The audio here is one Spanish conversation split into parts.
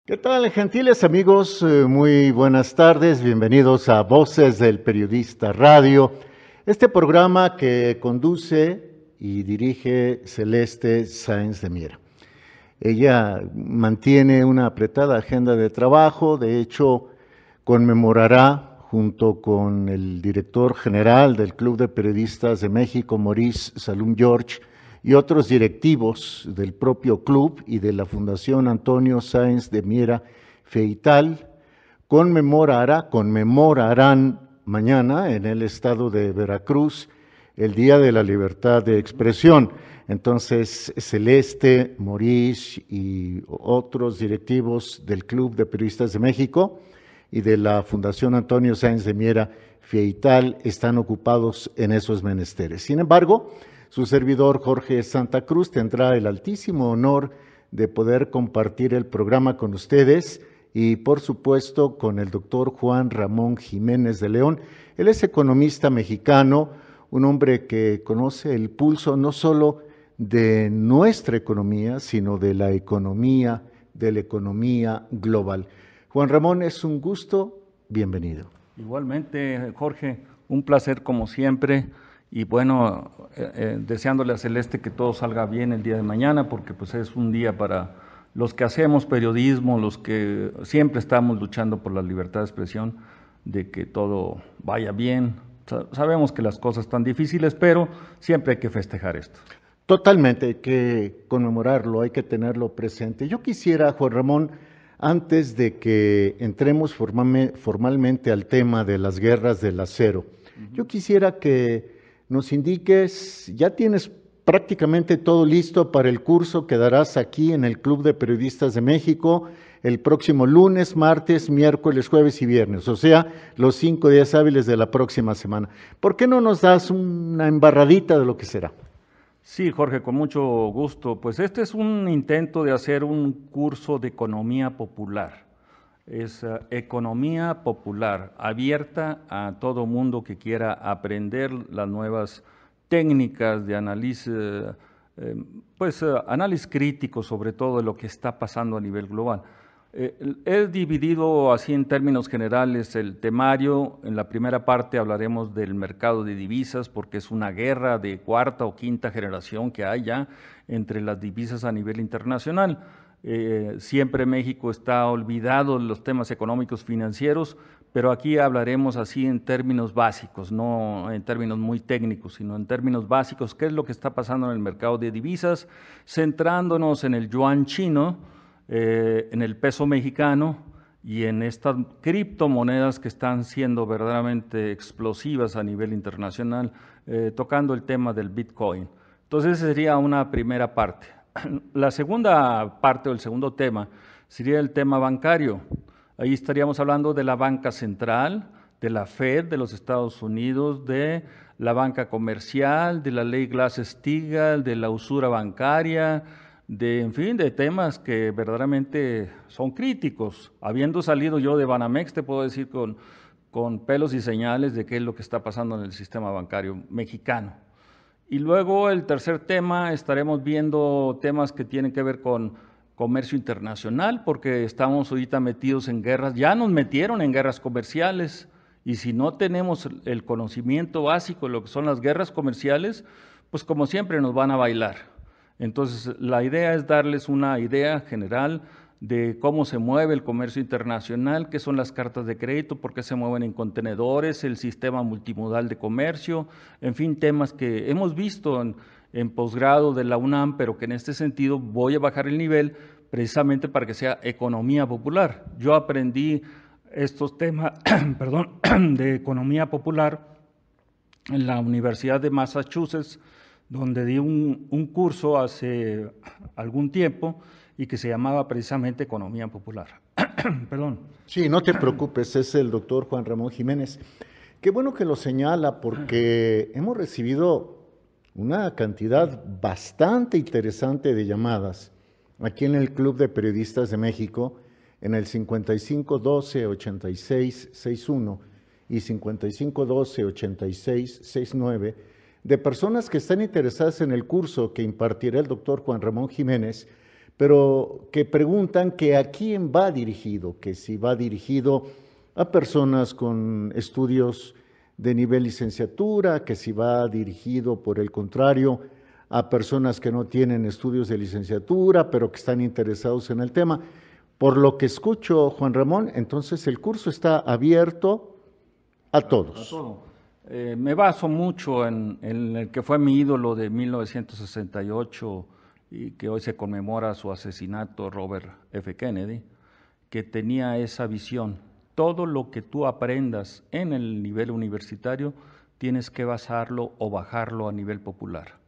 ¿Qué tal, gentiles amigos? Muy buenas tardes, bienvenidos a Voces del Periodista Radio, este programa que conduce y dirige Celeste Sáenz de Miera. Ella mantiene una apretada agenda de trabajo, de hecho conmemorará junto con el director general del Club de Periodistas de México, Maurice Salum-George, y otros directivos del propio club y de la Fundación Antonio Sáenz de Miera Feital, conmemorarán mañana en el estado de Veracruz el Día de la Libertad de Expresión. Entonces, Celeste, Maurice y otros directivos del Club de Periodistas de México y de la Fundación Antonio Sáenz de Miera Feital están ocupados en esos menesteres. Sin embargo, su servidor Jorge Santa Cruz tendrá el altísimo honor de poder compartir el programa con ustedes y, por supuesto, con el doctor Juan Ramón Jiménez de León. Él es economista mexicano, un hombre que conoce el pulso no solo de nuestra economía, sino de la economía global. Juan Ramón, es un gusto, bienvenido. Igualmente, Jorge, un placer como siempre. Y bueno, deseándole a Celeste que todo salga bien el día de mañana, porque pues es un día para los que hacemos periodismo, los que siempre estamos luchando por la libertad de expresión, de que todo vaya bien. Sabemos que las cosas están difíciles, pero siempre hay que festejar esto. Totalmente, hay que conmemorarlo, hay que tenerlo presente. Yo quisiera, Juan Ramón, antes de que entremos formalmente al tema de las guerras del acero, yo quisiera que nos indiques, ya tienes prácticamente todo listo para el curso que darás aquí en el Club de Periodistas de México el próximo lunes, martes, miércoles, jueves y viernes, o sea, los 5 días hábiles de la próxima semana. ¿Por qué no nos das una embarradita de lo que será? Sí, Jorge, con mucho gusto. Pues este es un intento de hacer un curso de economía popular. Es economía popular, abierta a todo mundo que quiera aprender las nuevas técnicas de análisis, análisis crítico sobre todo de lo que está pasando a nivel global. He dividido así en términos generales el temario. En la primera parte hablaremos del mercado de divisas, porque es una guerra de cuarta o quinta generación que hay ya entre las divisas a nivel internacional. Siempre México está olvidado de los temas económicos financieros, pero aquí hablaremos así en términos básicos, no en términos muy técnicos, sino en términos básicos, qué es lo que está pasando en el mercado de divisas, centrándonos en el yuan chino, en el peso mexicano y en estas criptomonedas que están siendo verdaderamente explosivas a nivel internacional, tocando el tema del Bitcoin. Entonces, esa sería una primera parte. La segunda parte o el segundo tema sería el tema bancario. Ahí estaríamos hablando de la banca central, de la Fed de los Estados Unidos, de la banca comercial, de la ley Glass-Steagall, de la usura bancaria, en fin, de temas que verdaderamente son críticos. Habiendo salido yo de Banamex, te puedo decir con pelos y señales de qué es lo que está pasando en el sistema bancario mexicano. Y luego el tercer tema, estaremos viendo temas que tienen que ver con comercio internacional, porque estamos ahorita metidos en guerras, ya nos metieron en guerras comerciales, y si no tenemos el conocimiento básico de lo que son las guerras comerciales, pues como siempre nos van a bailar. Entonces, la idea es darles una idea general de cómo se mueve el comercio internacional, qué son las cartas de crédito, por qué se mueven en contenedores, el sistema multimodal de comercio, en fin, temas que hemos visto en posgrado de la UNAM, pero que en este sentido voy a bajar el nivel precisamente para que sea economía popular. Yo aprendí estos temas de economía popular en la Universidad de Massachusetts, donde di un curso hace algún tiempo y que se llamaba precisamente Economía Popular. Perdón. Sí, no te preocupes, es el doctor Juan Ramón Jiménez. Qué bueno que lo señala porque hemos recibido una cantidad bastante interesante de llamadas aquí en el Club de Periodistas de México en el 5512-8661 y 5512-8669 de personas que están interesadas en el curso que impartirá el doctor Juan Ramón Jiménez, pero que preguntan que a quién va dirigido, que si va dirigido a personas con estudios de nivel licenciatura, que si va dirigido, por el contrario, a personas que no tienen estudios de licenciatura, pero que están interesados en el tema. Por lo que escucho, Juan Ramón, entonces el curso está abierto a todos. A todo. Me baso mucho en el que fue mi ídolo de 1968 y que hoy se conmemora su asesinato, Robert F. Kennedy, que tenía esa visión. Todo lo que tú aprendas en el nivel universitario tienes que basarlo o bajarlo a nivel popular.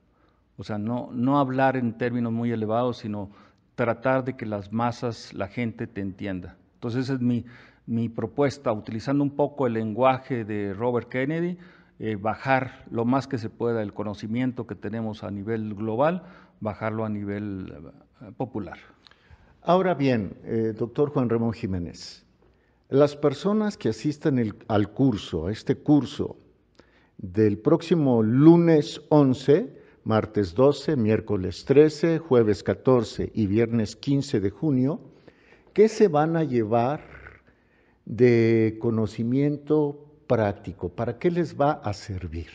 O sea, no hablar en términos muy elevados, sino tratar de que las masas, la gente te entienda. Entonces esa es mi propuesta, utilizando un poco el lenguaje de Robert Kennedy, bajar lo más que se pueda el conocimiento que tenemos a nivel global, bajarlo a nivel popular. Ahora bien, doctor Juan Ramón Jiménez, las personas que asistan al curso, a este curso, del próximo lunes 11, martes 12, miércoles 13, jueves 14 y viernes 15 de junio, ¿qué se van a llevar de conocimiento práctico? ¿Para qué les va a servir?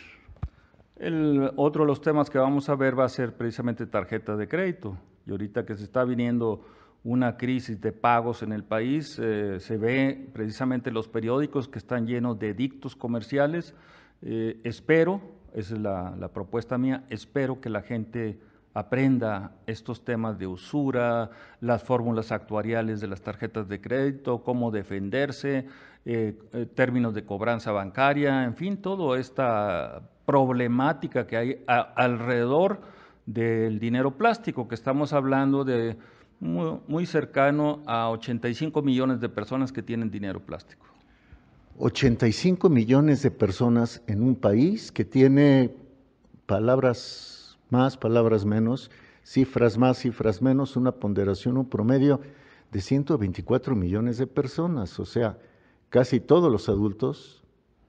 Otro de los temas que vamos a ver va a ser precisamente tarjetas de crédito. Y ahorita que se está viniendo una crisis de pagos en el país, se ve precisamente los periódicos que están llenos de edictos comerciales. Espero, esa es la propuesta mía, espero que la gente aprenda estos temas de usura, las fórmulas actuariales de las tarjetas de crédito, cómo defenderse, términos de cobranza bancaria, en fin, toda esta problemática que hay alrededor del dinero plástico, que estamos hablando de muy cercano a 85 millones de personas que tienen dinero plástico. 85 millones de personas en un país que tiene palabras más, palabras menos, cifras más, cifras menos, una ponderación, un promedio de 124 millones de personas. O sea, casi todos los adultos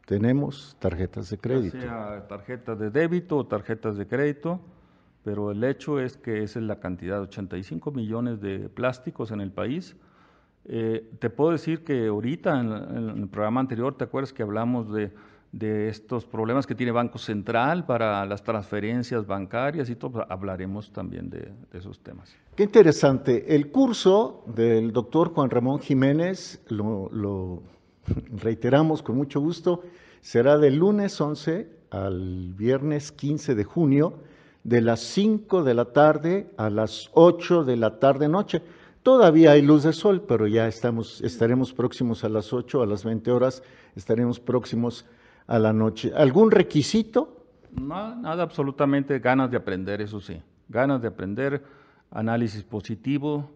tenemos tarjetas de crédito. Ya sea tarjetas de débito o tarjetas de crédito, pero el hecho es que esa es la cantidad, 85 millones de plásticos en el país. Te puedo decir que ahorita en el programa anterior, ¿te acuerdas que hablamos de estos problemas que tiene Banco Central para las transferencias bancarias y todo? Hablaremos también de esos temas. Qué interesante. El curso del doctor Juan Ramón Jiménez, lo reiteramos con mucho gusto, será del lunes 11 al viernes 15 de junio, de las 5 de la tarde a las 8 de la tarde noche. Todavía hay luz de sol, pero ya estaremos próximos a las 8, a las 20 horas, estaremos próximos a la noche. ¿Algún requisito? Nada, absolutamente, ganas de aprender, eso sí, ganas de aprender, análisis positivo,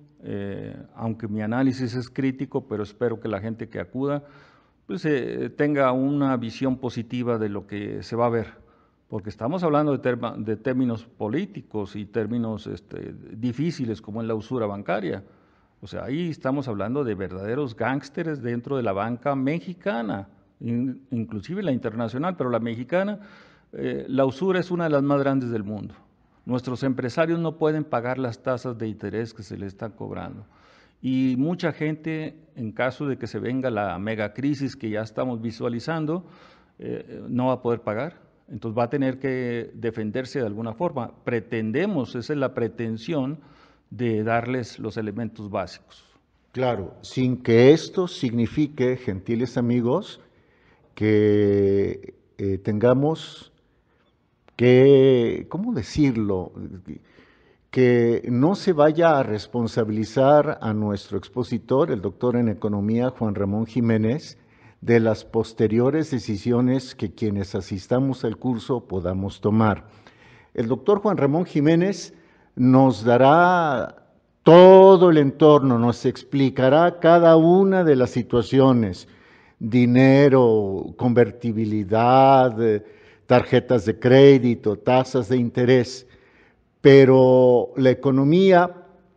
aunque mi análisis es crítico, pero espero que la gente que acuda pues, tenga una visión positiva de lo que se va a ver, porque estamos hablando de términos políticos y términos difíciles como es la usura bancaria. O sea, ahí estamos hablando de verdaderos gángsteres dentro de la banca mexicana, inclusive la internacional, pero la mexicana, la usura es una de las más grandes del mundo. Nuestros empresarios no pueden pagar las tasas de interés que se les están cobrando. Y mucha gente, en caso de que se venga la megacrisis que ya estamos visualizando, no va a poder pagar. Entonces va a tener que defenderse de alguna forma. Pretendemos, esa es la pretensión, de darles los elementos básicos. Claro, sin que esto signifique, gentiles amigos, que tengamos que, ¿cómo decirlo?, que no se vaya a responsabilizar a nuestro expositor, el doctor en economía Juan Ramón Jiménez, de las posteriores decisiones que quienes asistamos al curso podamos tomar. El doctor Juan Ramón Jiménez nos dará todo el entorno, nos explicará cada una de las situaciones, dinero, convertibilidad, tarjetas de crédito, tasas de interés, pero la economía,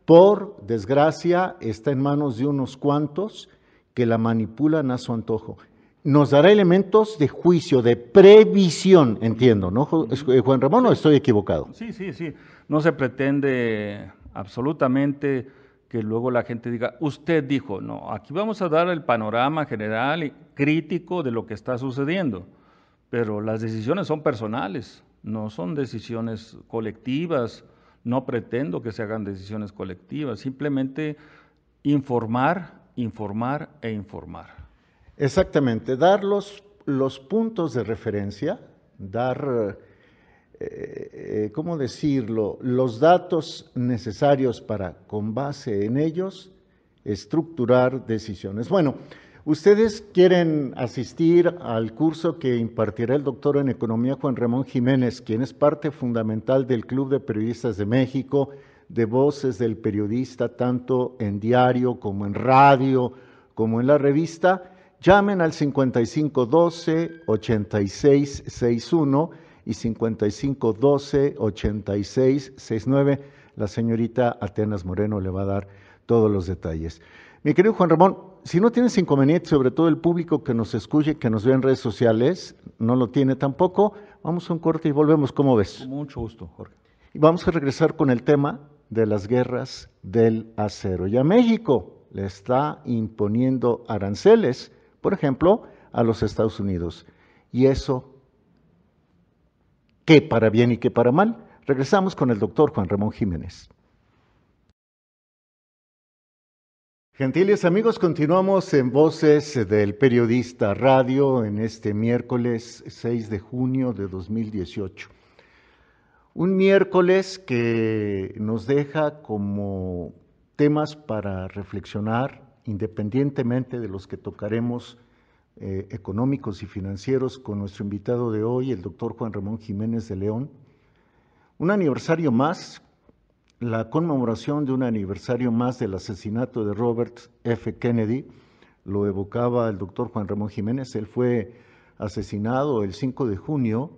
por desgracia, está en manos de unos cuantos que la manipulan a su antojo. Nos dará elementos de juicio, de previsión, entiendo, ¿no, Juan Ramón, o estoy equivocado? Sí. No se pretende absolutamente que luego la gente diga, usted dijo, no, aquí vamos a dar el panorama general y crítico de lo que está sucediendo, pero las decisiones son personales, no son decisiones colectivas, no pretendo que se hagan decisiones colectivas, simplemente informar, informar e informar. Exactamente, dar los puntos de referencia, dar, ¿cómo decirlo?, los datos necesarios para, con base en ellos, estructurar decisiones. Bueno, ustedes quieren asistir al curso que impartirá el doctor en Economía Juan Ramón Jiménez, quien es parte fundamental del Club de Periodistas de México, de Voces del Periodista, tanto en diario como en radio, como en la revista. Llamen al 5512-8661 y 5512-8669. La señorita Atenas Moreno le va a dar todos los detalles. Mi querido Juan Ramón, si no tienes inconveniente, sobre todo el público que nos escuche, que nos ve en redes sociales, no lo tiene tampoco, vamos a un corte y volvemos. ¿Cómo ves? Con mucho gusto, Jorge. Y vamos a regresar con el tema de las guerras del acero. Ya México le está imponiendo aranceles, por ejemplo, a los Estados Unidos. ¿Y eso qué para bien y qué para mal? Regresamos con el doctor Juan Ramón Jiménez. Gentiles amigos, continuamos en Voces del Periodista Radio en este miércoles 6 de junio de 2018. Un miércoles que nos deja como temas para reflexionar, independientemente de los que tocaremos económicos y financieros con nuestro invitado de hoy, el doctor Juan Ramón Jiménez de León. Un aniversario más, la conmemoración de un aniversario más del asesinato de Robert F. Kennedy, lo evocaba el doctor Juan Ramón Jiménez. Él fue asesinado el 5 de junio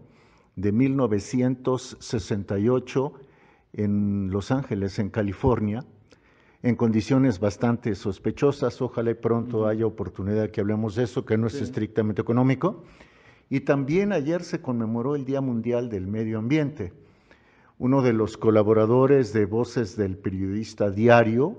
de 1968 en Los Ángeles, en California, en condiciones bastante sospechosas. Ojalá y pronto haya oportunidad de que hablemos de eso, que no es estrictamente económico. Y también ayer se conmemoró el Día Mundial del Medio Ambiente. Uno de los colaboradores de Voces del Periodista Diario,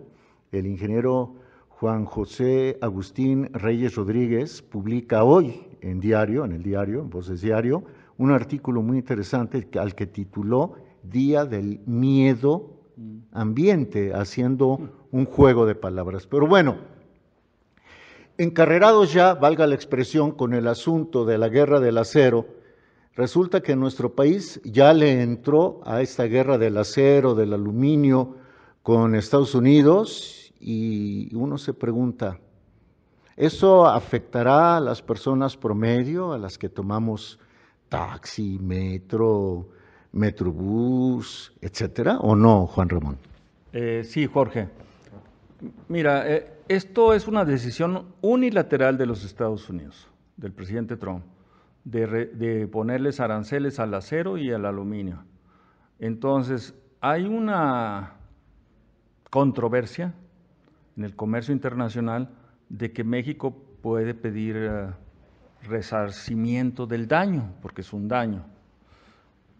el ingeniero Juan José Agustín Reyes Rodríguez, publica hoy en el diario, en Voces Diario, un artículo muy interesante al que tituló Día del Miedo Ambiente, haciendo un juego de palabras. Pero bueno, encarrerados ya, valga la expresión, con el asunto de la guerra del acero, resulta que nuestro país ya le entró a esta guerra del acero, del aluminio, con Estados Unidos, y uno se pregunta, ¿eso afectará a las personas promedio, a las que tomamos taxi, metro, metrobús, etcétera, o no, Juan Ramón? Sí, Jorge. Mira, esto es una decisión unilateral de los Estados Unidos, del presidente Trump, de ponerles aranceles al acero y al aluminio. Entonces, hay una controversia en el comercio internacional de que México puede pedir resarcimiento del daño, porque es un daño.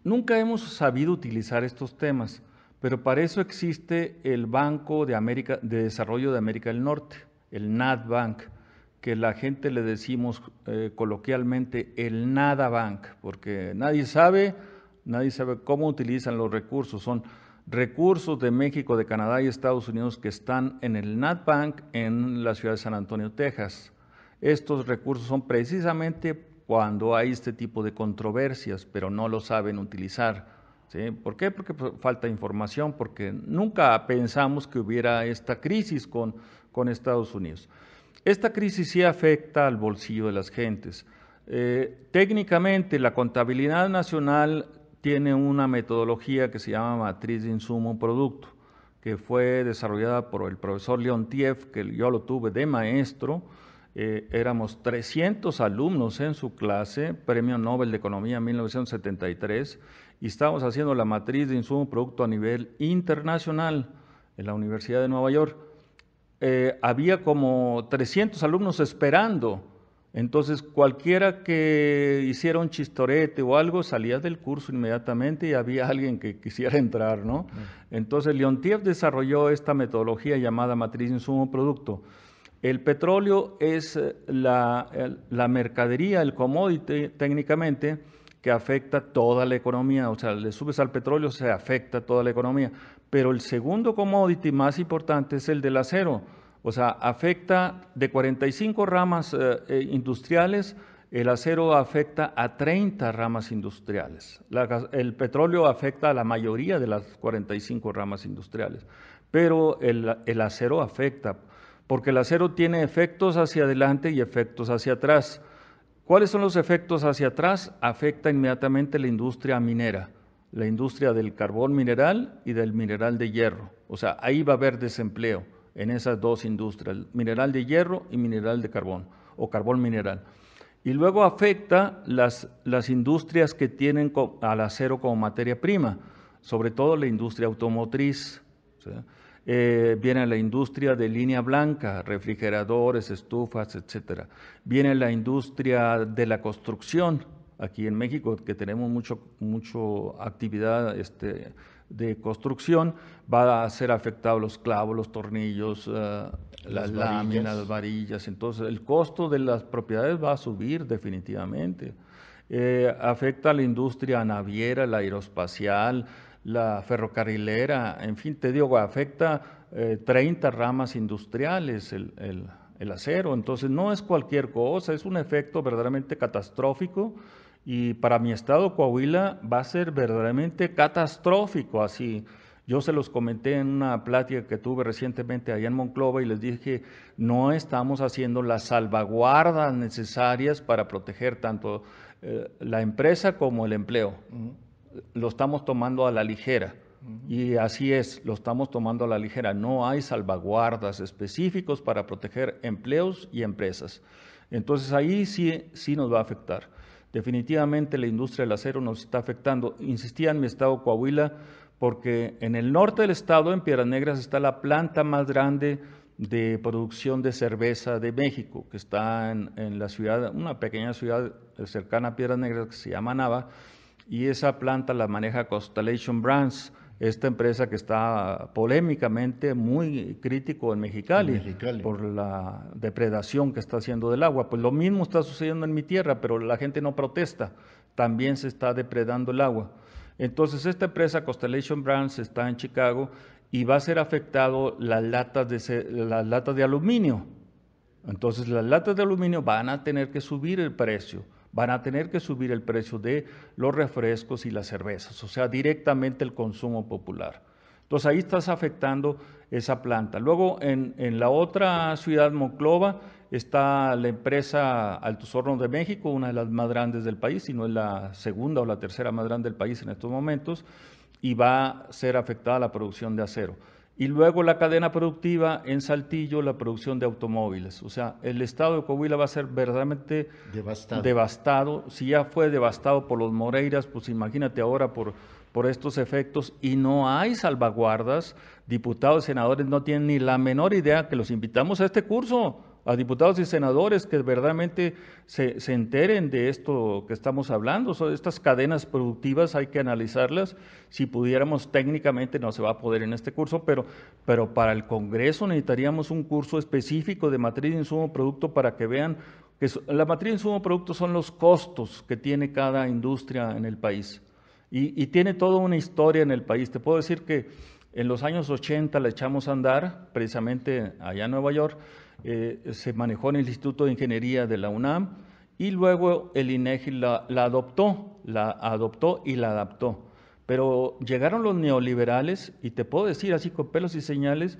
Nunca hemos sabido utilizar estos temas, pero para eso existe el Banco de Desarrollo de América del Norte, el NADBank, que la gente le decimos coloquialmente el Nada Bank, porque nadie sabe cómo utilizan los recursos. Son recursos de México, de Canadá y Estados Unidos que están en el NADBank en la ciudad de San Antonio, Texas. Estos recursos son precisamente cuando hay este tipo de controversias, pero no lo saben utilizar. ¿Sí? ¿Por qué? Porque falta información, porque nunca pensamos que hubiera esta crisis con Estados Unidos. Esta crisis sí afecta al bolsillo de las gentes. Técnicamente, la contabilidad nacional tiene una metodología que se llama matriz de insumo-producto, que fue desarrollada por el profesor Leontiev, que yo lo tuve de maestro. Éramos 300 alumnos en su clase, Premio Nobel de Economía en 1973, y estábamos haciendo la matriz de insumo-producto a nivel internacional en la Universidad de Nueva York. Había como 300 alumnos esperando Entonces, cualquiera que hiciera un chistorete o algo, salía del curso inmediatamente y había alguien que quisiera entrar, ¿no? Entonces, Leontief desarrolló esta metodología llamada matriz insumo-producto. El petróleo es la mercadería, el commodity técnicamente, que afecta toda la economía. O sea, le subes al petróleo, se afecta toda la economía. Pero el segundo commodity más importante es el del acero. O sea, afecta de 45 ramas industriales, el acero afecta a 30 ramas industriales. El petróleo afecta a la mayoría de las 45 ramas industriales, pero el acero afecta, porque el acero tiene efectos hacia adelante y efectos hacia atrás. ¿Cuáles son los efectos hacia atrás? Afecta inmediatamente la industria minera, la industria del carbón mineral y del mineral de hierro. O sea, ahí va a haber desempleo en esas dos industrias, mineral de hierro y mineral de carbón, o carbón mineral. Y luego afecta las industrias que tienen al acero como materia prima, sobre todo la industria automotriz. ¿Sí? Viene la industria de línea blanca, refrigeradores, estufas, etcétera. Viene la industria de la construcción, aquí en México, que tenemos mucho actividad de construcción, va a ser afectado los clavos, los tornillos, las láminas, las varillas. Entonces, el costo de las propiedades va a subir definitivamente. Afecta a la industria naviera, la aeroespacial, la ferrocarrilera, en fin, te digo, afecta 30 ramas industriales el acero. Entonces, no es cualquier cosa, es un efecto verdaderamente catastrófico. Y para mi estado, Coahuila, va a ser verdaderamente catastrófico así. Yo se los comenté en una plática que tuve recientemente allá en Monclova y les dije, no estamos haciendo las salvaguardas necesarias para proteger tanto la empresa como el empleo. Lo estamos tomando a la ligera. Y así es, lo estamos tomando a la ligera. No hay salvaguardas específicos para proteger empleos y empresas. Entonces ahí sí nos va a afectar. Definitivamente la industria del acero nos está afectando. Insistía en mi estado Coahuila porque en el norte del estado, en Piedras Negras, está la planta más grande de producción de cerveza de México, que está en la ciudad, una pequeña ciudad cercana a Piedras Negras que se llama Nava, y esa planta la maneja Constellation Brands, esta empresa que está polémicamente muy crítico en Mexicali, por la depredación que está haciendo del agua. Pues lo mismo está sucediendo en mi tierra, pero la gente no protesta, también se está depredando el agua. Entonces esta empresa Constellation Brands está en Chicago y va a ser afectado las latas de aluminio. Entonces las latas de aluminio van a tener que subir el precio. Van a tener que subir el precio de los refrescos y las cervezas, o sea, directamente el consumo popular. Entonces ahí estás afectando esa planta. Luego en la otra ciudad, Monclova, está la empresa Altos Hornos de México, una de las más grandes del país, si no es la segunda o la tercera más grande del país en estos momentos, y va a ser afectada la producción de acero. Y luego la cadena productiva en Saltillo, la producción de automóviles. O sea, el estado de Coahuila va a ser verdaderamente devastado. Si ya fue devastado por los Moreiras, pues imagínate ahora por estos efectos. Y no hay salvaguardas. Diputados y senadores no tienen ni la menor idea, que los invitamos a este curso, a diputados y senadores que verdaderamente se enteren de esto que estamos hablando. Estas cadenas productivas hay que analizarlas. Si pudiéramos, técnicamente no se va a poder en este curso, pero para el Congreso necesitaríamos un curso específico de matriz de insumo producto para que vean que la matriz de insumo producto son los costos que tiene cada industria en el país. Y tiene toda una historia en el país. Te puedo decir que en los años 80 la echamos a andar, precisamente allá en Nueva York. Se manejó en el Instituto de Ingeniería de la UNAM y luego el INEGI la adoptó y la adaptó. Pero llegaron los neoliberales y te puedo decir así con pelos y señales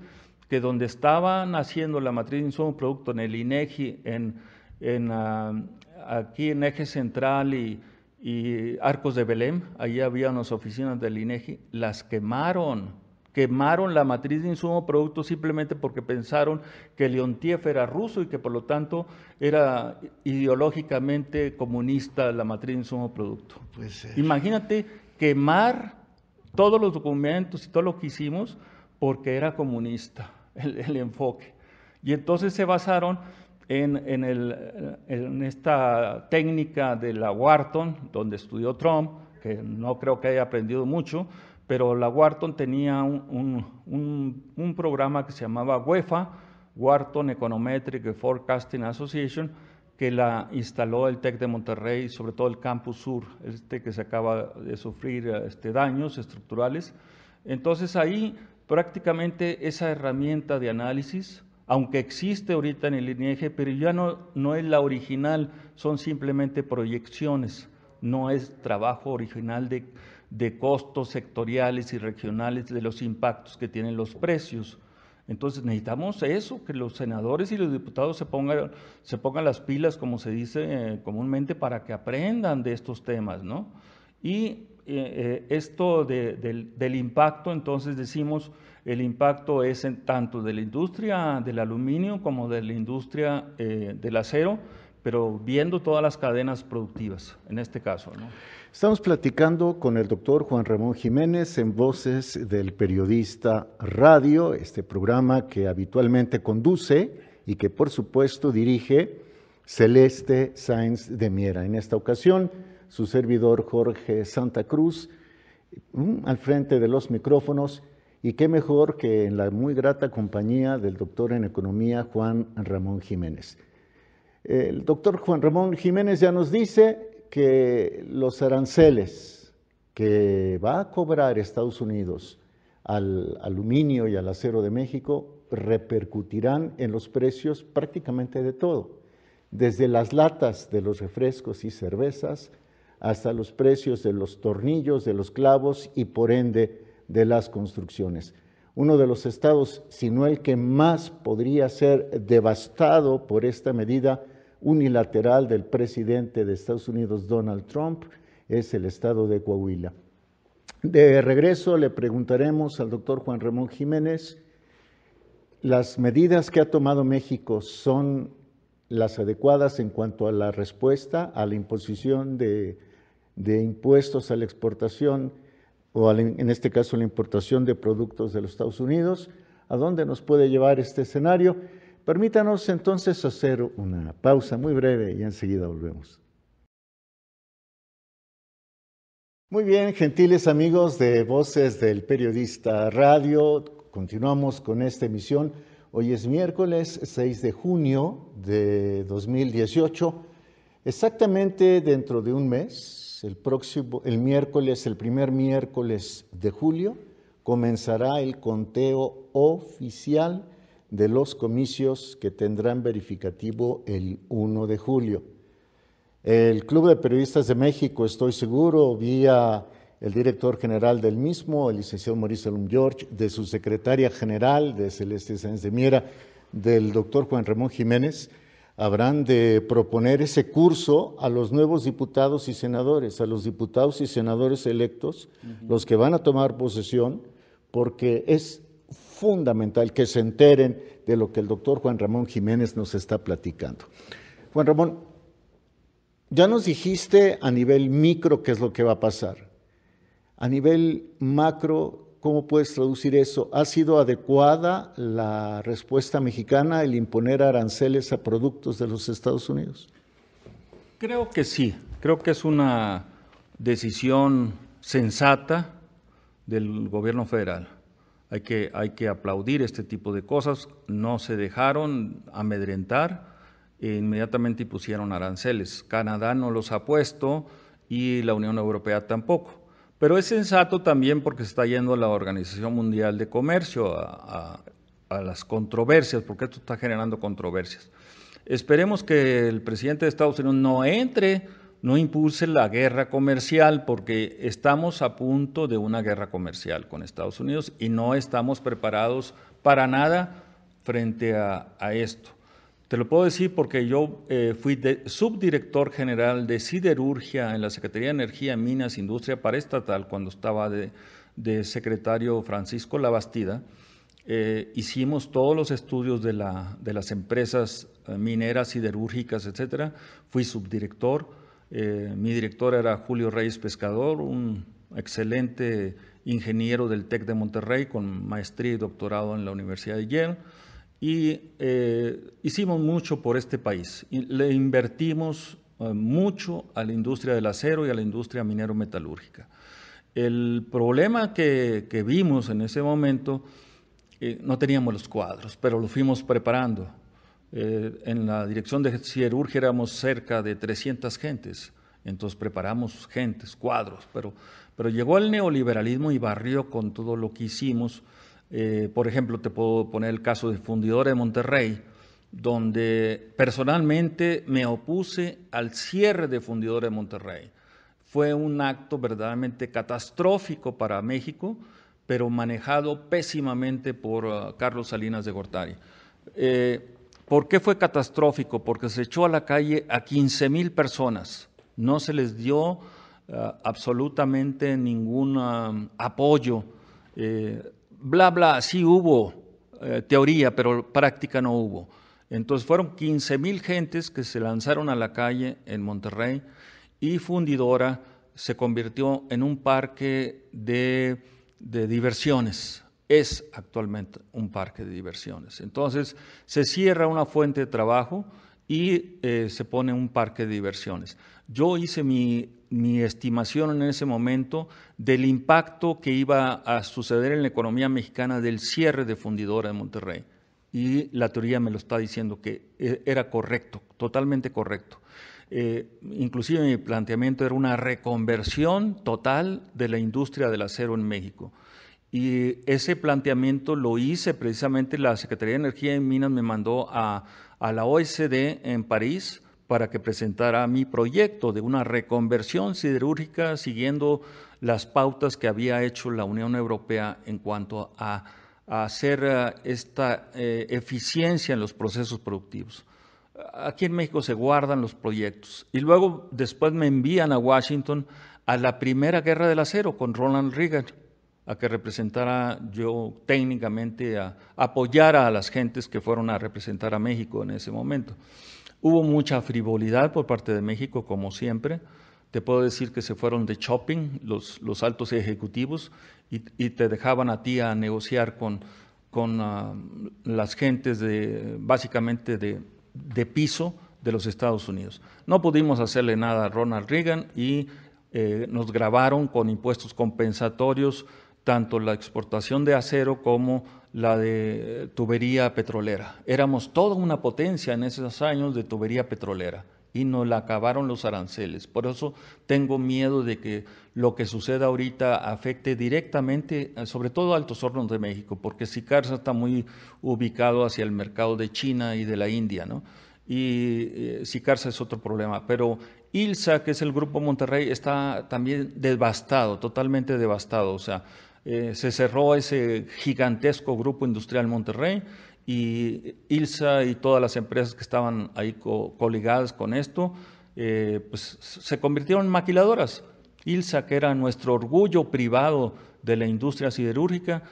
que donde estaban haciendo la matriz de insumo producto en el INEGI, aquí en Eje Central y Arcos de Belém, ahí había unas oficinas del INEGI, las quemaron la matriz de insumo producto simplemente porque pensaron que Leontief era ruso y que por lo tanto era ideológicamente comunista la matriz de insumo producto. Imagínate quemar todos los documentos y todo lo que hicimos porque era comunista el enfoque. Y entonces se basaron en esta técnica de la Wharton, donde estudió Trump, que no creo que haya aprendido mucho, pero la Wharton tenía un programa que se llamaba WEFA, Wharton Econometric Forecasting Association, que la instaló el TEC de Monterrey, sobre todo el Campus Sur, que se acaba de sufrir daños estructurales. Entonces ahí prácticamente esa herramienta de análisis, aunque existe ahorita en el INEGI, pero ya no es la original, son simplemente proyecciones, no es trabajo original de costos sectoriales y regionales de los impactos que tienen los precios. Entonces necesitamos eso, que los senadores y los diputados se pongan las pilas, como se dice comúnmente, para que aprendan de estos temas, ¿no? Y esto del impacto, entonces decimos, el impacto es tanto de la industria del aluminio como de la industria del acero, pero viendo todas las cadenas productivas, en este caso, ¿no? Estamos platicando con el doctor Juan Ramón Jiménez en Voces del Periodista Radio, este programa que habitualmente conduce y que por supuesto dirige Celeste Sáenz de Miera. En esta ocasión, su servidor Jorge Santa Cruz, al frente de los micrófonos, y qué mejor que en la muy grata compañía del doctor en Economía Juan Ramón Jiménez. El doctor Juan Ramón Jiménez ya nos dice que los aranceles que va a cobrar Estados Unidos al aluminio y al acero de México repercutirán en los precios prácticamente de todo, desde las latas de los refrescos y cervezas hasta los precios de los tornillos, de los clavos y por ende de las construcciones. Uno de los estados, si no el que más podría ser devastado por esta medida unilateral del presidente de Estados Unidos, Donald Trump, es el estado de Coahuila. De regreso le preguntaremos al doctor Juan Ramón Jiménez, ¿las medidas que ha tomado México son las adecuadas en cuanto a la respuesta a la imposición de impuestos a la exportación o en este caso la importación de productos de los Estados Unidos? ¿A dónde nos puede llevar este escenario? Permítanos entonces hacer una pausa muy breve y enseguida volvemos. Muy bien, gentiles amigos de Voces del Periodista Radio, continuamos con esta emisión. Hoy es miércoles 6 de junio de 2018, exactamente dentro de un mes, el primer miércoles de julio, comenzará el conteo oficial de los comicios que tendrán verificativo el 1 de julio. El Club de Periodistas de México, estoy seguro, vía el director general del mismo, el licenciado Mauricio Salum George, de su secretaria general, de Celeste Sáenz de Miera, del doctor Juan Ramón Jiménez, habrán de proponer ese curso a los nuevos diputados y senadores, a los diputados y senadores electos, los que van a tomar posesión, porque es fundamental que se enteren de lo que el doctor Juan Ramón Jiménez nos está platicando. Juan Ramón, ya nos dijiste a nivel micro qué es lo que va a pasar. A nivel macro, ¿cómo puedes traducir eso? ¿Ha sido adecuada la respuesta mexicana el imponer aranceles a productos de los Estados Unidos? Creo que sí, creo que es una decisión sensata del gobierno federal. Hay que aplaudir este tipo de cosas, no se dejaron amedrentar e inmediatamente pusieron aranceles. Canadá no los ha puesto y la Unión Europea tampoco. Pero es sensato también porque se está yendo a la Organización Mundial de Comercio, a las controversias, porque esto está generando controversias. Esperemos que el presidente de Estados Unidos no impulse la guerra comercial, porque estamos a punto de una guerra comercial con Estados Unidos y no estamos preparados para nada frente a esto. Te lo puedo decir porque yo fui subdirector general de siderurgia en la Secretaría de Energía, Minas e Industria Paraestatal cuando estaba de secretario Francisco Labastida. Hicimos todos los estudios de las empresas mineras, siderúrgicas, etcétera. Fui subdirector. Mi director era Julio Reyes Pescador, un excelente ingeniero del TEC de Monterrey con maestría y doctorado en la Universidad de Yale. y hicimos mucho por este país. Y le invertimos mucho a la industria del acero y a la industria minero-metalúrgica. El problema que vimos en ese momento, no teníamos los cuadros, pero los fuimos preparando. En la dirección de siderurgia éramos cerca de 300 gentes, entonces preparamos gentes, cuadros, pero llegó el neoliberalismo y barrió con todo lo que hicimos. Por ejemplo, te puedo poner el caso de Fundidora de Monterrey, donde personalmente me opuse al cierre de Fundidora de Monterrey. Fue un acto verdaderamente catastrófico para México, pero manejado pésimamente por Carlos Salinas de Gortari. ¿Por qué fue catastrófico? Porque se echó a la calle a 15,000 personas. No se les dio absolutamente ningún apoyo. Bla, bla, sí hubo teoría, pero práctica no hubo. Entonces fueron 15,000 gentes que se lanzaron a la calle en Monterrey y Fundidora se convirtió en un parque de diversiones. Es actualmente un parque de diversiones. Entonces se cierra una fuente de trabajo y se pone un parque de diversiones. Yo hice mi estimación en ese momento del impacto que iba a suceder en la economía mexicana del cierre de Fundidora de Monterrey. Y la teoría me lo está diciendo que era correcto, totalmente correcto. Inclusive mi planteamiento era una reconversión total de la industria del acero en México. Y ese planteamiento lo hice precisamente, la Secretaría de Energía y Minas me mandó a la OECD en París para que presentara mi proyecto de una reconversión siderúrgica siguiendo las pautas que había hecho la Unión Europea en cuanto a hacer esta eficiencia en los procesos productivos. Aquí en México se guardan los proyectos y luego después me envían a Washington a la primera guerra del acero con Ronald Reagan, a que representara yo técnicamente, a apoyar a las gentes que fueron a representar a México en ese momento. Hubo mucha frivolidad por parte de México, como siempre. Te puedo decir que se fueron de shopping los altos ejecutivos y te dejaban a ti a negociar con las gentes básicamente de piso de los Estados Unidos. No pudimos hacerle nada a Ronald Reagan y nos gravaron con impuestos compensatorios tanto la exportación de acero como la de tubería petrolera. Éramos toda una potencia en esos años de tubería petrolera y nos la acabaron los aranceles. Por eso tengo miedo de que lo que suceda ahorita afecte directamente, sobre todo a Altos Hornos de México, porque Sicarsa está muy ubicado hacia el mercado de China y de la India, ¿no? Y Sicarsa es otro problema, pero ILSA, que es el Grupo Monterrey, está también devastado, totalmente devastado, o sea, se cerró ese gigantesco Grupo Industrial Monterrey y ILSA y todas las empresas que estaban ahí coligadas con esto, pues se convirtieron en maquiladoras. ILSA, que era nuestro orgullo privado de la industria siderúrgica,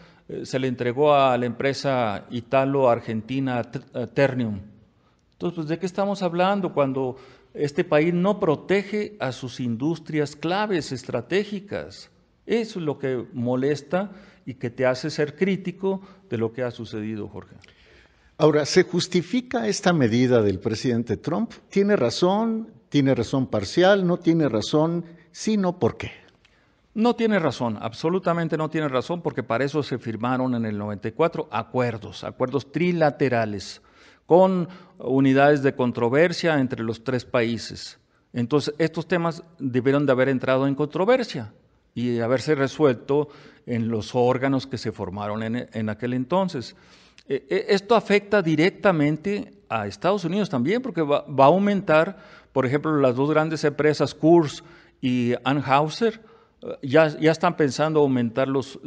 se le entregó a la empresa italo-argentina Ternium. Entonces, pues, ¿de qué estamos hablando cuando este país no protege a sus industrias claves, estratégicas? Eso es lo que molesta y que te hace ser crítico de lo que ha sucedido, Jorge. Ahora, ¿se justifica esta medida del presidente Trump? ¿Tiene razón parcial? ¿No tiene razón? Si no, ¿por qué? No tiene razón, absolutamente no tiene razón, porque para eso se firmaron en el 94 acuerdos trilaterales con unidades de controversia entre los tres países. Entonces, estos temas debieron de haber entrado en controversia y haberse resuelto en los órganos que se formaron en aquel entonces. Esto afecta directamente a Estados Unidos también, porque va a aumentar, por ejemplo, las dos grandes empresas, Coors y Anheuser, ya están pensando aumentar los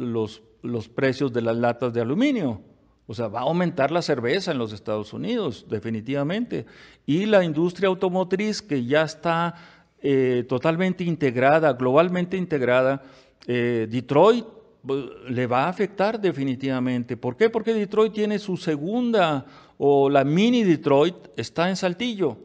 precios de las latas de aluminio. O sea, va a aumentar la cerveza en los Estados Unidos, definitivamente. Y la industria automotriz, que ya está totalmente integrada, globalmente integrada, Detroit le va a afectar definitivamente. ¿Por qué? Porque Detroit tiene su segunda, o la mini Detroit está en Saltillo.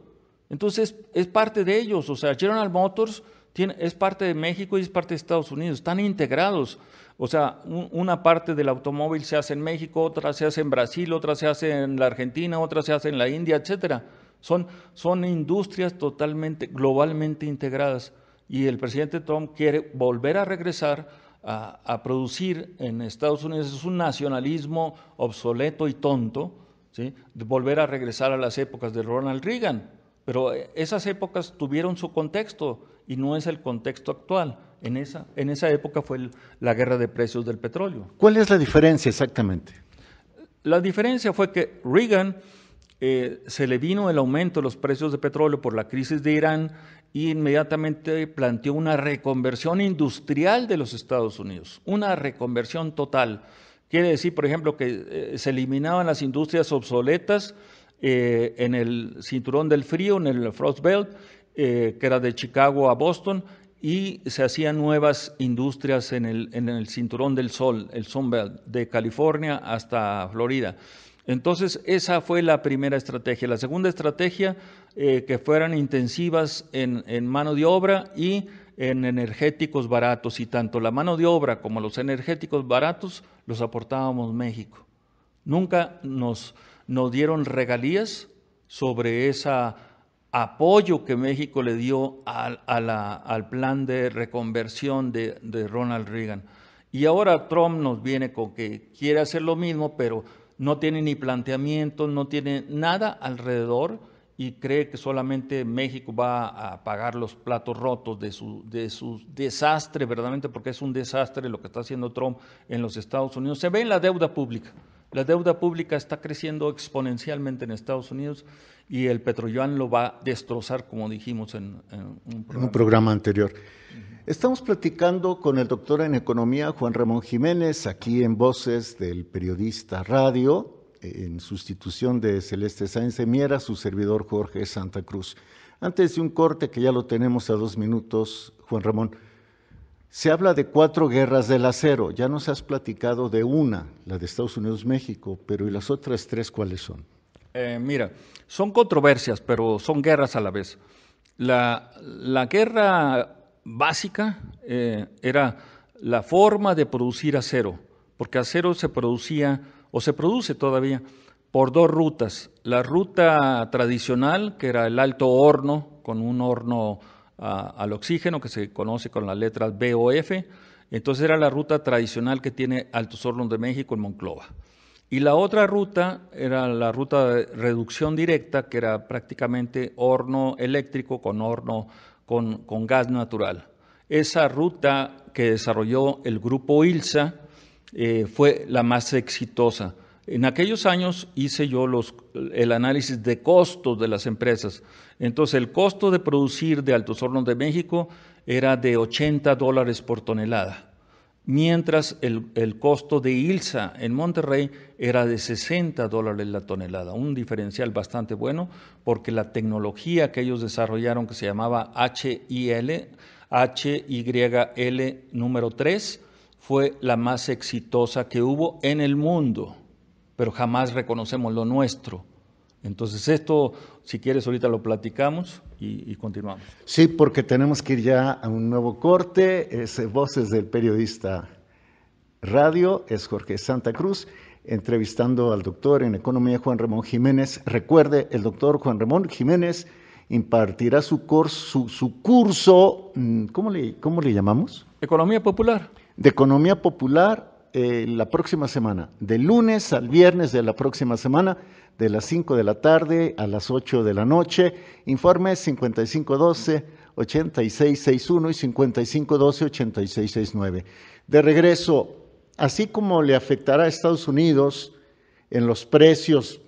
Entonces es parte de ellos. O sea, General Motors Es parte de México y es parte de Estados Unidos, están integrados. O sea, una parte del automóvil se hace en México, otra se hace en Brasil, otra se hace en la Argentina, otra se hace en la India, etcétera. Son industrias totalmente, globalmente integradas. Y el presidente Trump quiere volver a regresar a producir en Estados Unidos. Es un nacionalismo obsoleto y tonto, ¿sí? De volver a regresar a las épocas de Ronald Reagan. Pero esas épocas tuvieron su contexto y no es el contexto actual. En esa época fue la guerra de precios del petróleo. ¿Cuál es la diferencia exactamente? La diferencia fue que Reagan se le vino el aumento de los precios de petróleo por la crisis de Irán y inmediatamente planteó una reconversión industrial de los Estados Unidos, una reconversión total. Quiere decir, por ejemplo, que se eliminaban las industrias obsoletas en el cinturón del frío, en el Frost Belt, que era de Chicago a Boston, y se hacían nuevas industrias en el cinturón del sol, el Sun Belt, de California hasta Florida. Entonces, esa fue la primera estrategia. La segunda estrategia, que fueran intensivas en mano de obra y en energéticos baratos, y tanto la mano de obra como los energéticos baratos los aportábamos México. Nunca nos dieron regalías sobre ese apoyo que México le dio al plan de reconversión de Ronald Reagan. Y ahora Trump nos viene con que quiere hacer lo mismo, pero no tiene ni planteamiento, no tiene nada alrededor y cree que solamente México va a pagar los platos rotos de su desastre, verdaderamente, porque es un desastre lo que está haciendo Trump en los Estados Unidos. Se ve en la deuda pública. La deuda pública está creciendo exponencialmente en Estados Unidos y el petroyuan lo va a destrozar, como dijimos en un programa anterior. Estamos platicando con el doctor en Economía, Juan Ramón Jiménez, aquí en Voces del Periodista Radio, en sustitución de Celeste Sáenz de Miera, su servidor Jorge Santa Cruz. Antes de un corte, que ya lo tenemos a 2 minutos, Juan Ramón, se habla de 4 guerras del acero. Ya nos has platicado de una, la de Estados Unidos-México, pero ¿y las otras 3 cuáles son? Mira, son controversias, pero son guerras a la vez. La guerra básica era la forma de producir acero, porque acero se producía, o se produce todavía, por 2 rutas. La ruta tradicional, que era el alto horno, con un horno al oxígeno, que se conoce con las letras B o F. Entonces era la ruta tradicional que tiene Altos Hornos de México en Monclova. Y la otra ruta era la ruta de reducción directa, que era prácticamente horno eléctrico con horno con gas natural. Esa ruta que desarrolló el grupo ILSA fue la más exitosa. En aquellos años hice yo el análisis de costos de las empresas. Entonces, el costo de producir de Altos Hornos de México era de $80 por tonelada, mientras el costo de ILSA en Monterrey era de $60 la tonelada, un diferencial bastante bueno, porque la tecnología que ellos desarrollaron, que se llamaba HYL número 3, fue la más exitosa que hubo en el mundo, pero jamás reconocemos lo nuestro. Entonces esto, si quieres, ahorita lo platicamos y continuamos. Sí, porque tenemos que ir ya a un nuevo corte. Es Voces del Periodista Radio, es Jorge Santa Cruz, entrevistando al doctor en Economía Juan Ramón Jiménez. Recuerde, el doctor Juan Ramón Jiménez impartirá su curso, ¿cómo le llamamos? Economía Popular. De Economía Popular la próxima semana, de lunes al viernes de la próxima semana, de las 5 de la tarde a las 8 de la noche. Informes 5512-8661 y 5512-8669. De regreso, así como le afectará a Estados Unidos en los precios,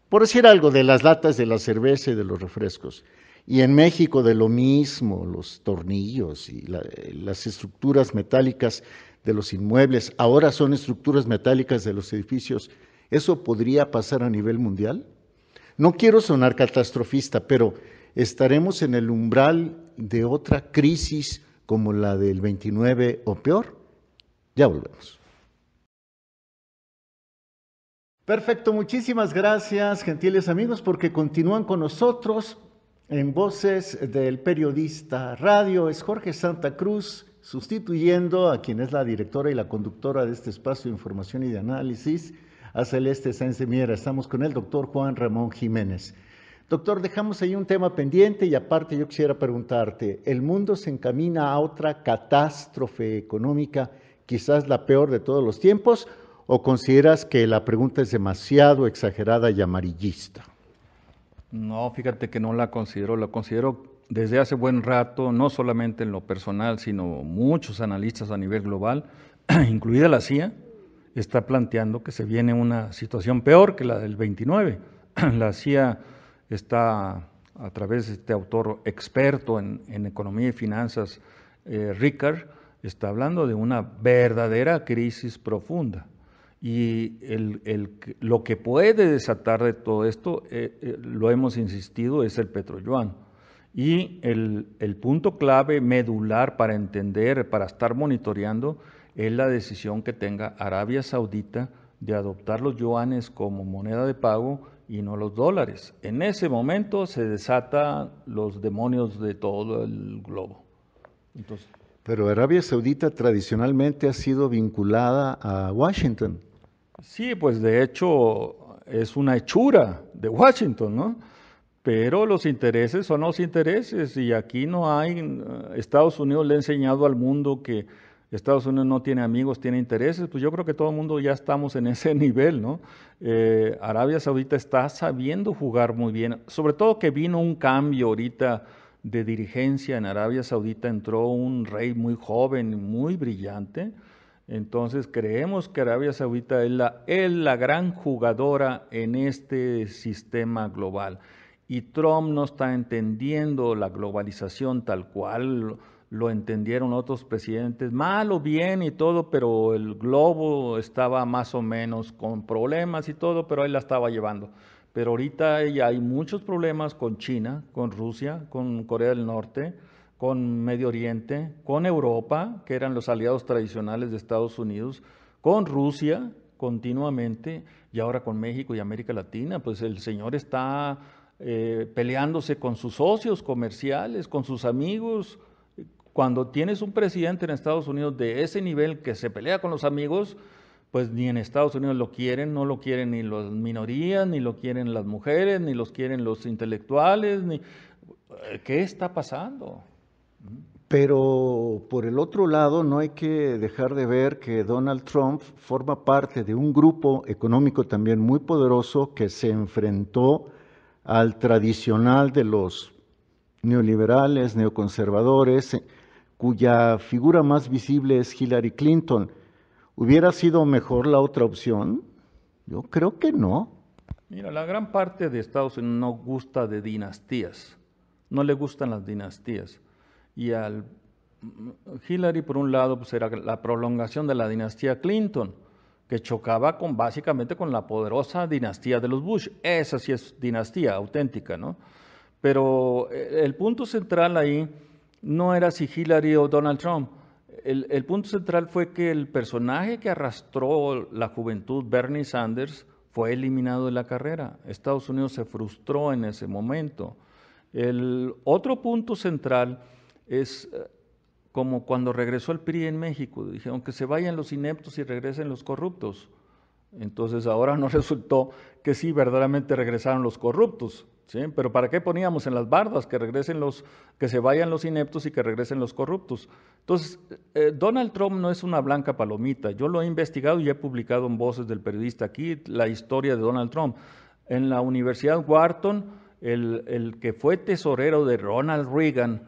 por decir algo, de las latas de la cerveza y de los refrescos, y en México de lo mismo, los tornillos y las estructuras metálicas de los inmuebles, ahora son estructuras metálicas de los edificios. ¿Eso podría pasar a nivel mundial? No quiero sonar catastrofista, pero ¿estaremos en el umbral de otra crisis como la del 29 o peor? Ya volvemos. Perfecto, muchísimas gracias, gentiles amigos, porque continúan con nosotros. En voces del periodista radio es Jorge Santa Cruz, sustituyendo a quien es la directora y la conductora de este espacio de información y de análisis, a Celeste Sáenz de Miera. Estamos con el doctor Juan Ramón Jiménez. Doctor, dejamos ahí un tema pendiente y aparte yo quisiera preguntarte, ¿el mundo se encamina a otra catástrofe económica, quizás la peor de todos los tiempos, o consideras que la pregunta es demasiado exagerada y amarillista? No, fíjate que no la considero desde hace buen rato, no solamente en lo personal, sino muchos analistas a nivel global, incluida la CIA, está planteando que se viene una situación peor que la del 29. La CIA está, a través de este autor experto en economía y finanzas, Ricard, está hablando de una verdadera crisis profunda. Y lo que puede desatar de todo esto, lo hemos insistido, es el petroyuan. Y el punto clave medular para entender, para estar monitoreando, es la decisión que tenga Arabia Saudita de adoptar los yuanes como moneda de pago y no los dólares. En ese momento se desatan los demonios de todo el globo. Entonces, pero Arabia Saudita tradicionalmente ha sido vinculada a Washington. Sí, pues de hecho es una hechura de Washington, ¿no? Pero los intereses son los intereses y aquí no hay, Estados Unidos le ha enseñado al mundo que Estados Unidos no tiene amigos, tiene intereses, pues yo creo que todo el mundo ya estamos en ese nivel, ¿no? Arabia Saudita está sabiendo jugar muy bien, sobre todo que vino un cambio ahorita de dirigencia en Arabia Saudita, entró un rey muy joven, muy brillante. Entonces creemos que Arabia Saudita es la gran jugadora en este sistema global. Y Trump no está entendiendo la globalización tal cual lo entendieron otros presidentes, mal o bien y todo, pero el globo estaba más o menos con problemas y todo, pero él la estaba llevando. Pero ahorita ya hay muchos problemas con China, con Rusia, con Corea del Norte, con Medio Oriente, con Europa, que eran los aliados tradicionales de Estados Unidos, con Rusia continuamente y ahora con México y América Latina. Pues el señor está peleándose con sus socios comerciales, con sus amigos. Cuando tienes un presidente en Estados Unidos de ese nivel que se pelea con los amigos, pues ni en Estados Unidos lo quieren, no lo quieren ni las minorías, ni lo quieren las mujeres, ni los quieren los intelectuales, ni... ¿Qué está pasando? Pero por el otro lado, no hay que dejar de ver que Donald Trump forma parte de un grupo económico también muy poderoso que se enfrentó al tradicional de los neoliberales, neoconservadores, cuya figura más visible es Hillary Clinton. ¿Hubiera sido mejor la otra opción? Yo creo que no. Mira, la gran parte de Estados Unidos no gusta de dinastías, no le gustan las dinastías. Y al Hillary, por un lado, pues era la prolongación de la dinastía Clinton, que chocaba básicamente con la poderosa dinastía de los Bush. Esa sí es dinastía auténtica, ¿no? Pero el punto central ahí no era si Hillary o Donald Trump. El punto central fue que el personaje que arrastró la juventud, Bernie Sanders, fue eliminado de la carrera. Estados Unidos se frustró en ese momento. El otro punto central es como cuando regresó el PRI en México, dijeron que se vayan los ineptos y regresen los corruptos. Entonces ahora nos resultó que sí, verdaderamente regresaron los corruptos, ¿sí? Pero ¿para qué poníamos en las bardas que se vayan los ineptos y que regresen los corruptos? Entonces, Donald Trump no es una blanca palomita. Yo lo he investigado y he publicado en Voces del Periodista aquí la historia de Donald Trump. En la Universidad Wharton, el que fue tesorero de Ronald Reagan,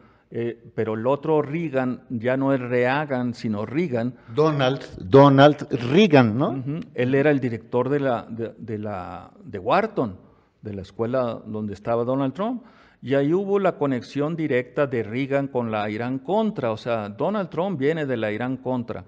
pero el otro Reagan ya no es Reagan, sino Reagan. Donald Reagan, ¿no? Él era el director de Wharton, de la escuela donde estaba Donald Trump, y ahí hubo la conexión directa de Reagan con la Irán-Contra, o sea, Donald Trump viene de la Irán-Contra.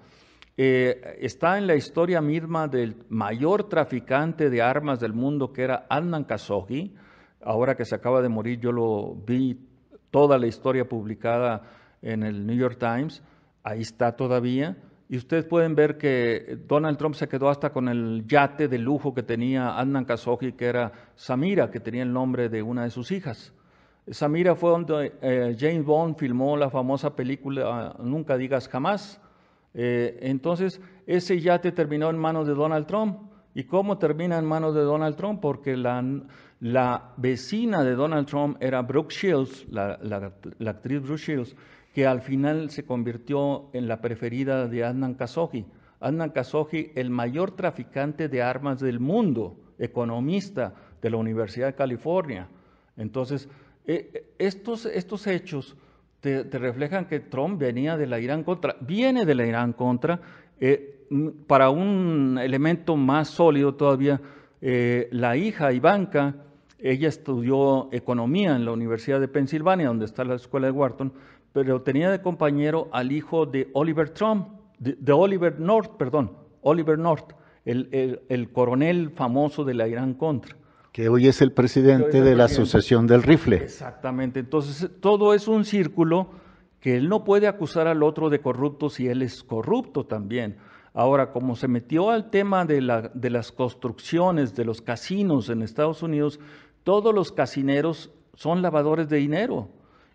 Está en la historia misma del mayor traficante de armas del mundo, que era Adnan Khashoggi. Ahora que se acaba de morir, yo lo vi toda la historia publicada en el New York Times, ahí está todavía, y ustedes pueden ver que Donald Trump se quedó hasta con el yate de lujo que tenía Adnan Khashoggi, que era Samira, que tenía el nombre de una de sus hijas. Samira fue donde James Bond filmó la famosa película Nunca digas jamás. Entonces, ese yate terminó en manos de Donald Trump. ¿Y cómo termina en manos de Donald Trump? Porque la vecina de Donald Trump era Brooke Shields, la actriz Brooke Shields, que al final se convirtió en la preferida de Adnan Khashoggi. Adnan Khashoggi, el mayor traficante de armas del mundo, economista de la Universidad de California. Entonces, estos hechos te reflejan que Trump venía de la Irán Contra, viene de la Irán Contra. Para un elemento más sólido todavía, la hija Ivanka, ella estudió economía en la Universidad de Pensilvania, donde está la escuela de Wharton, pero tenía de compañero al hijo de Oliver Trump, de Oliver North, perdón, Oliver North, el coronel famoso de la Irán Contra. Que hoy es el presidente de la Asociación del Rifle. Exactamente, entonces todo es un círculo que él no puede acusar al otro de corrupto si él es corrupto también. Ahora, como se metió al tema de las construcciones de los casinos en Estados Unidos, todos los casineros son lavadores de dinero.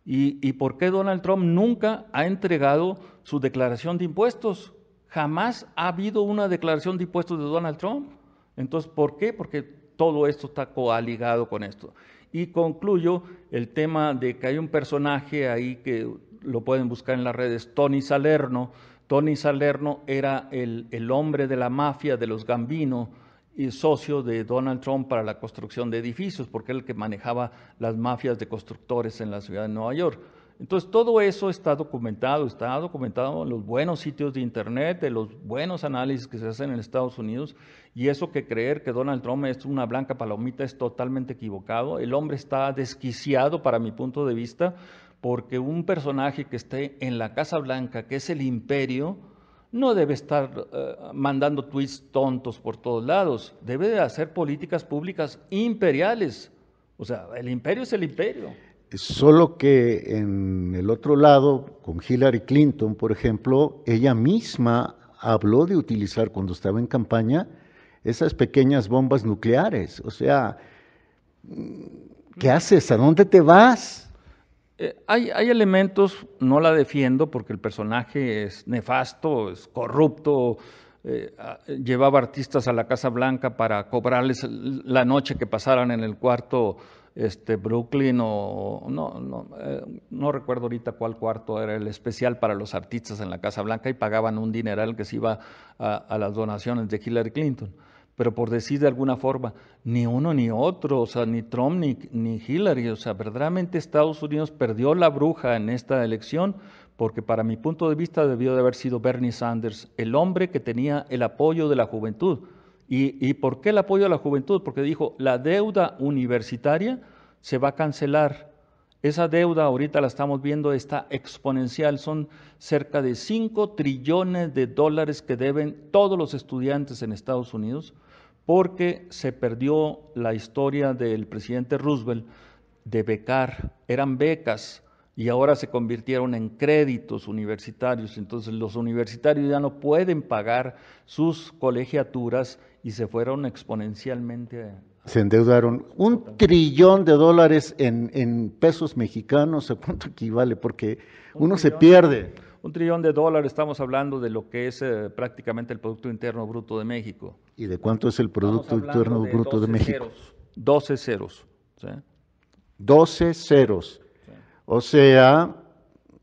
¿Y por qué Donald Trump nunca ha entregado su declaración de impuestos? Jamás ha habido una declaración de impuestos de Donald Trump. Entonces, ¿por qué? Porque todo esto está coaligado con esto. Y concluyo el tema de que hay un personaje ahí que lo pueden buscar en las redes, Tony Salerno. Tony Salerno era el hombre de la mafia de los Gambino y socio de Donald Trump para la construcción de edificios, porque era el que manejaba las mafias de constructores en la ciudad de Nueva York. Entonces, todo eso está documentado en los buenos sitios de internet, de los buenos análisis que se hacen en Estados Unidos, y eso que creer que Donald Trump es una blanca palomita es totalmente equivocado. El hombre está desquiciado, para mi punto de vista, porque un personaje que esté en la Casa Blanca, que es el imperio, no debe estar mandando tweets tontos por todos lados, debe de hacer políticas públicas imperiales. O sea, el imperio es el imperio. Solo que en el otro lado, con Hillary Clinton, por ejemplo, ella misma habló de utilizar cuando estaba en campaña esas pequeñas bombas nucleares. O sea, ¿qué haces? ¿A dónde te vas? Hay elementos, no la defiendo porque el personaje es nefasto, es corrupto, llevaba artistas a la Casa Blanca para cobrarles la noche que pasaran en el cuarto Brooklyn o no recuerdo ahorita cuál cuarto era el especial para los artistas en la Casa Blanca y pagaban un dineral que se iba a las donaciones de Hillary Clinton. Pero por decir de alguna forma, ni uno ni otro, o sea, ni Trump ni Hillary, o sea, verdaderamente Estados Unidos perdió la bruja en esta elección porque para mi punto de vista debió de haber sido Bernie Sanders, el hombre que tenía el apoyo de la juventud. ¿Y por qué el apoyo de la juventud? Porque dijo, la deuda universitaria se va a cancelar. Esa deuda ahorita la estamos viendo, está exponencial, son cerca de 5 trillones de dólares que deben todos los estudiantes en Estados Unidos, porque se perdió la historia del presidente Roosevelt de becar, eran becas y ahora se convirtieron en créditos universitarios, entonces los universitarios ya no pueden pagar sus colegiaturas y se fueron exponencialmente. Se endeudaron $1 trillón en pesos mexicanos. ¿A cuánto equivale? Porque uno se pierde. $1 trillón, estamos hablando de lo que es prácticamente el Producto Interno Bruto de México. ¿Y de cuánto es el Producto Interno Bruto de México? 12 ceros. ¿Sí? 12 ceros. Sí. O sea,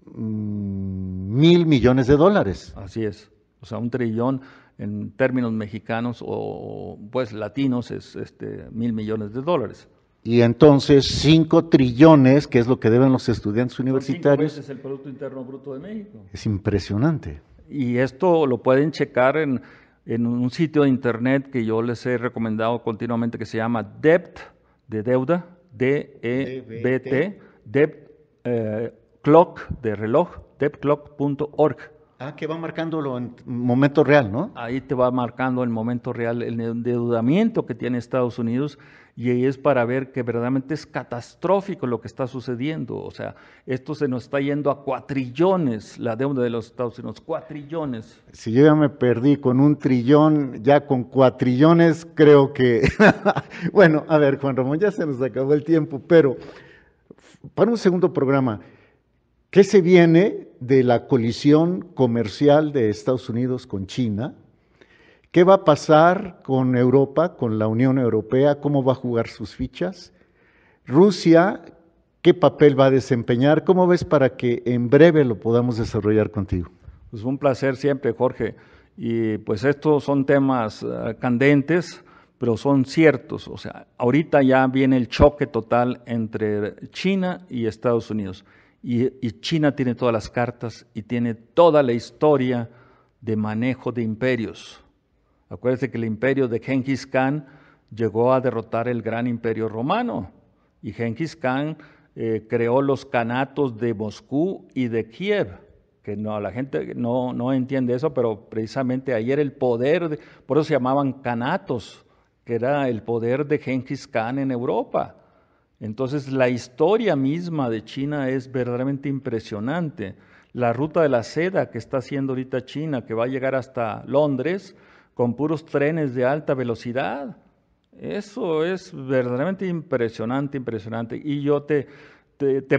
1,000 millones de dólares. Así es. O sea, 1 trillón en términos mexicanos o pues latinos es 1,000 millones de dólares. Y entonces 5 trillones, que es lo que deben los estudiantes universitarios. 5 veces el Producto Interno Bruto de México. Es impresionante. Y esto lo pueden checar en un sitio de internet que yo les he recomendado continuamente que se llama Debt, de deuda, D-E-B-T, Debt Clock, de reloj, debtclock.org. Que va marcándolo en momento real, ¿no? Ahí te va marcando en momento real el endeudamiento que tiene Estados Unidos y ahí es para ver que verdaderamente es catastrófico lo que está sucediendo. O sea, esto se nos está yendo a cuatrillones, la deuda de los Estados Unidos, cuatrillones. Si yo ya me perdí con 1 trillón, ya con cuatrillones creo que... Bueno, a ver, Juan Ramón, ya se nos acabó el tiempo, pero para un segundo programa, ¿qué se viene de la colisión comercial de Estados Unidos con China? ¿Qué va a pasar con Europa, con la Unión Europea? ¿Cómo va a jugar sus fichas? Rusia, ¿qué papel va a desempeñar? ¿Cómo ves para que en breve lo podamos desarrollar contigo? Pues un placer siempre, Jorge. Y pues estos son temas candentes, pero son ciertos. O sea, ahorita ya viene el choque total entre China y Estados Unidos. Y China tiene todas las cartas y tiene toda la historia de manejo de imperios. Acuérdense que el imperio de Genghis Khan llegó a derrotar el gran imperio romano. Y Genghis Khan creó los kanatos de Moscú y de Kiev, que no, la gente no entiende eso, pero precisamente ahí era el poder, por eso se llamaban kanatos, que era el poder de Genghis Khan en Europa. Entonces la historia misma de China es verdaderamente impresionante. La ruta de la seda que está haciendo ahorita China, que va a llegar hasta Londres, con puros trenes de alta velocidad. Eso es verdaderamente impresionante, impresionante. Y yo te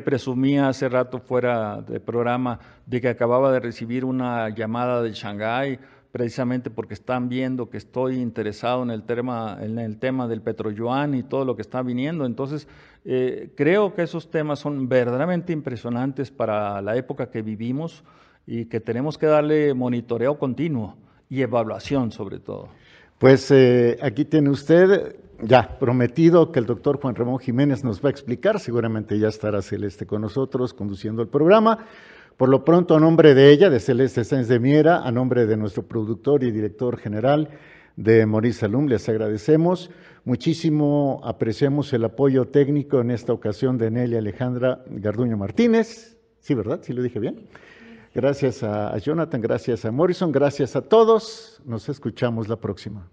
presumía hace rato fuera de programa de que acababa de recibir una llamada de Shanghái, precisamente porque están viendo que estoy interesado en el tema del petroyuan y todo lo que está viniendo. Entonces, creo que esos temas son verdaderamente impresionantes para la época que vivimos y que tenemos que darle monitoreo continuo y evaluación sobre todo. Pues aquí tiene usted ya prometido que el doctor Juan Ramón Jiménez nos va a explicar, seguramente ya estará Celeste con nosotros conduciendo el programa. Por lo pronto, a nombre de ella, de Celeste Sáenz de Miera, a nombre de nuestro productor y director general de Maurice Salum, les agradecemos. Muchísimo apreciamos el apoyo técnico en esta ocasión de Nelia Alejandra Garduño Martínez. Sí, ¿verdad? ¿Sí lo dije bien? Gracias a Jonathan, gracias a Morrison, gracias a todos. Nos escuchamos la próxima.